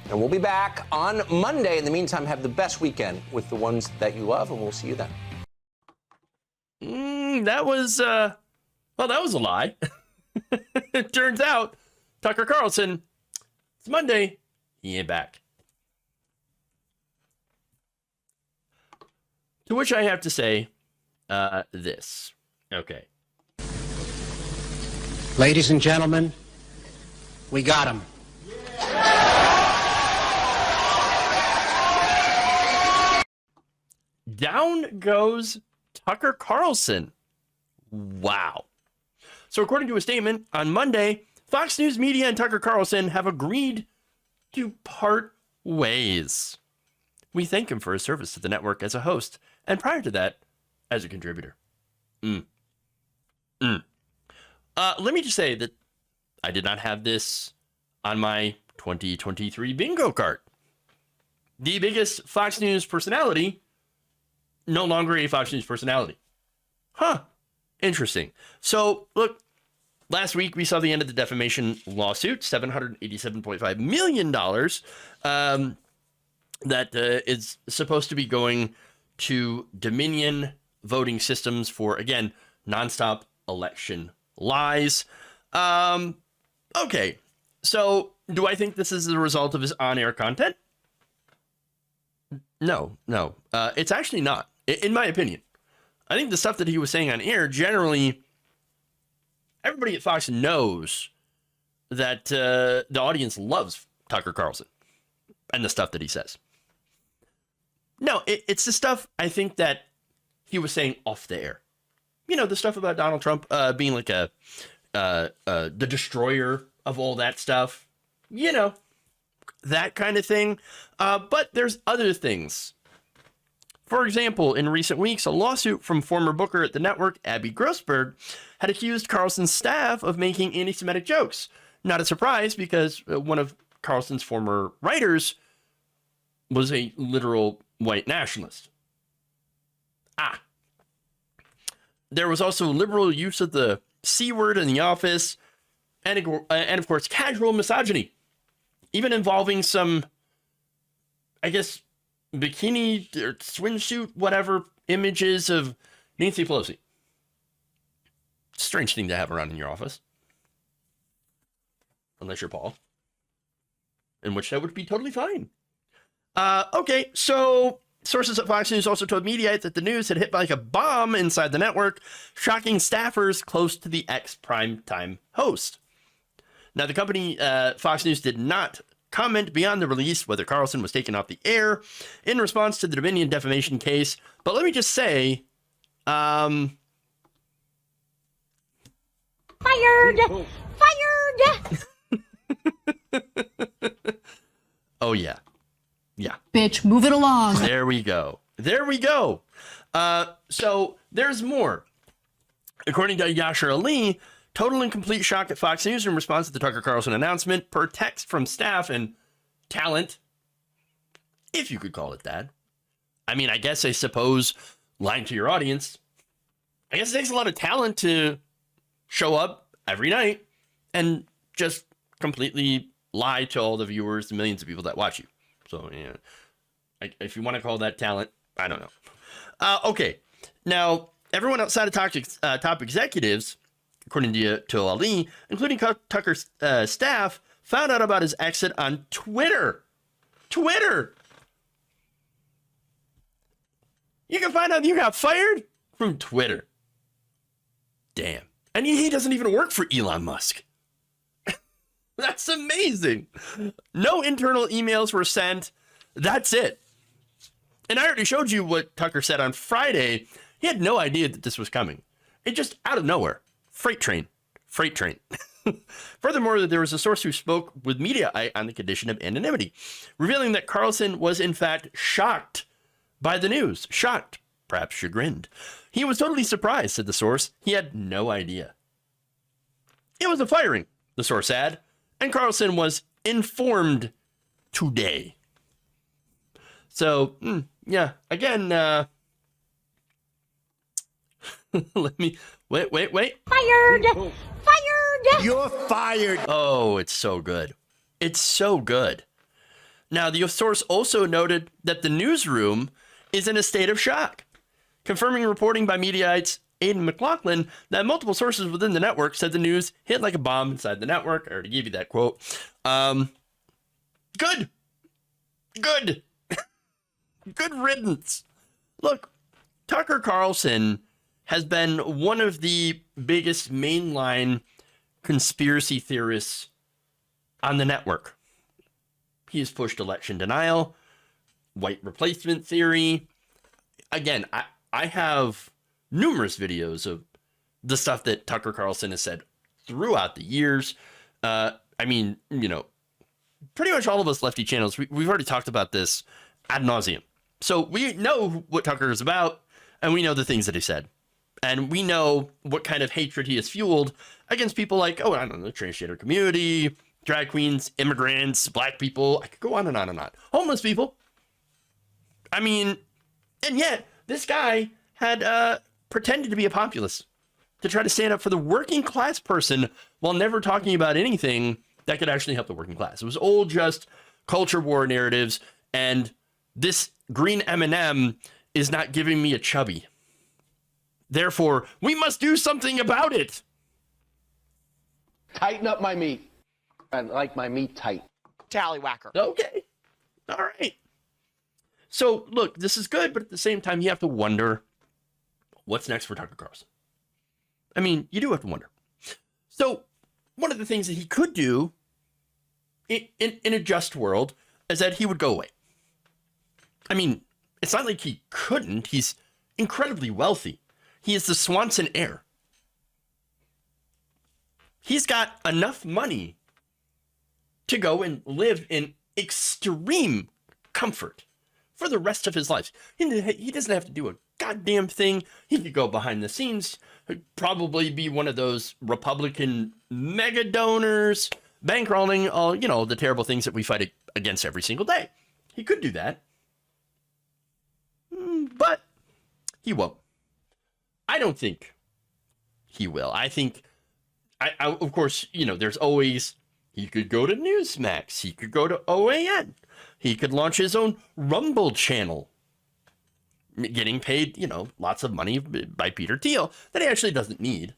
And we'll be back on Monday. In the meantime, have the best weekend with the ones that you love, and we'll see you then. That was a lie. It turns out Tucker Carlson, it's Monday, he ain't back. To which I have to say this. Okay. Ladies and gentlemen, we got him. Down goes Tucker Carlson. Wow. So according to a statement on Monday, Fox News Media and Tucker Carlson have agreed to part ways. We thank him for his service to the network as a host, and prior to that, as a contributor. Let me just say that I did not have this on my 2023 bingo card. The biggest Fox News personality, no longer a Fox News personality. Huh. Interesting. So, look, last week we saw the end of the defamation lawsuit, $787.5 million, that is supposed to be going to Dominion voting systems for, again, nonstop election lies. Okay, so do I think this is the result of his on-air content? No. It's actually not, in my opinion. I think the stuff that he was saying on air, generally, everybody at Fox knows that the audience loves Tucker Carlson and the stuff that he says. No, it's the stuff I think that he was saying off the air. You know, the stuff about Donald Trump being like the destroyer of all that stuff. You know, that kind of thing. But there's other things. For example, in recent weeks, a lawsuit from former booker at the network, Abby Grossberg, had accused Carlson's staff of making anti-Semitic jokes. Not a surprise, because one of Carlson's former writers was a literal white nationalist. There was also liberal use of the C word in the office, and of course, casual misogyny, even involving some, I guess, bikini or swimsuit, whatever, images of Nancy Pelosi. Strange thing to have around in your office. Unless you're Paul. In which that would be totally fine. Okay, so sources at Fox News also told Mediaite that the news had hit like a bomb inside the network, shocking staffers close to the ex-primetime host. Now, the company, Fox News, did not comment beyond the release whether Carlson was taken off the air in response to the Dominion defamation case. But let me just say, Fired! Oh, yeah. Bitch, move it along. There we go. So there's more. According to Yashar Ali, total and complete shock at Fox News in response to the Tucker Carlson announcement per text from staff and talent, if you could call it that. I mean, I suppose lying to your audience. I guess it takes a lot of talent to show up every night and just completely lie to all the viewers, the millions of people that watch you. So, yeah, if you want to call that talent, I don't know. Okay, now, everyone outside of top executives, according to Ali, including Tucker's staff, found out about his exit on Twitter. You can find out you got fired from Twitter. Damn. And he doesn't even work for Elon Musk. That's amazing. No internal emails were sent. That's it. And I already showed you what Tucker said on Friday. He had no idea that this was coming. It just out of nowhere. Freight train. Furthermore, there was a source who spoke with Mediaite on the condition of anonymity, revealing that Carlson was in fact shocked by the news. Shocked, perhaps chagrined. He was totally surprised, said the source. He had no idea. It was a firing, the source said, and Carlson was informed today. So, yeah, again, let me, wait. Fired! You're fired. Oh, it's so good. It's so good. Now, the source also noted that the newsroom is in a state of shock, confirming reporting by Mediaite's Aidan McLaughlin that multiple sources within the network said the news hit like a bomb inside the network. I already gave you that quote. Good. Good riddance. Look, Tucker Carlson has been one of the biggest mainline conspiracy theorists on the network. He has pushed election denial, white replacement theory. Again, I have numerous videos of the stuff that Tucker Carlson has said throughout the years. I mean, pretty much all of us lefty channels, we've already talked about this ad nauseum. So we know what Tucker is about, and we know the things that he said. And we know what kind of hatred he has fueled against people like, I don't know, the transgender community, drag queens, immigrants, black people. I could go on and on and on. Homeless people. I mean, and yet this guy had pretended to be a populist to try to stand up for the working class person while never talking about anything that could actually help the working class. It was all just culture war narratives, and this green M&M is not giving me a chubby. Therefore, we must do something about it. Tighten up my meat. I like my meat tight. Tallywhacker. Okay. All right. So, look, this is good, but at the same time, you have to wonder what's next for Tucker Carlson. I mean, you do have to wonder. So, one of the things that he could do in a just world is that he would go away. I mean, it's not like he couldn't. He's incredibly wealthy. He is the Swanson heir. He's got enough money to go and live in extreme comfort for the rest of his life. He doesn't have to do a goddamn thing. He could go behind the scenes, probably be one of those Republican mega donors, bankrolling all, the terrible things that we fight against every single day. He could do that. But he won't. I don't think he will. I think, of course, there's always, he could go to Newsmax. He could go to OAN. He could launch his own Rumble channel, getting paid, lots of money by Peter Thiel that he actually doesn't need,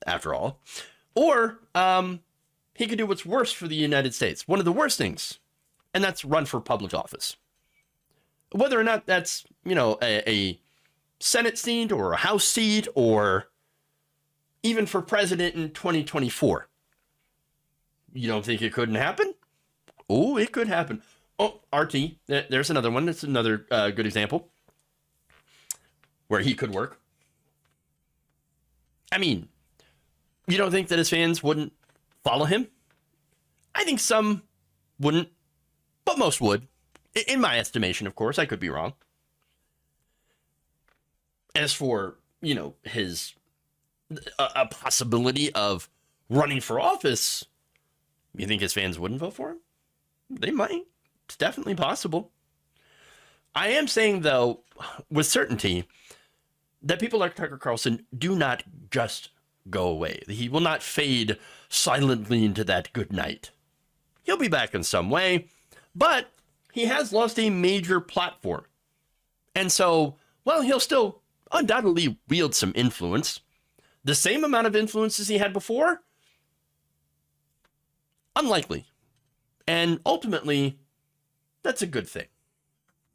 after all. Or he could do what's worse for the United States. One of the worst things, and that's run for public office. Whether or not that's, a Senate seat or a House seat or even for president in 2024. You don't think it couldn't happen? Oh, it could happen. Oh, RT, there's another one. That's another good example where he could work. I mean, you don't think that his fans wouldn't follow him? I think some wouldn't, but most would. In my estimation, of course, I could be wrong. As for, his a possibility of running for office, you think his fans wouldn't vote for him? They might. It's definitely possible. I am saying, though, with certainty, that people like Tucker Carlson do not just go away. He will not fade silently into that good night. He'll be back in some way, but he has lost a major platform. And so, he'll still undoubtedly wield some influence. The same amount of influence as he had before? Unlikely. And ultimately, that's a good thing.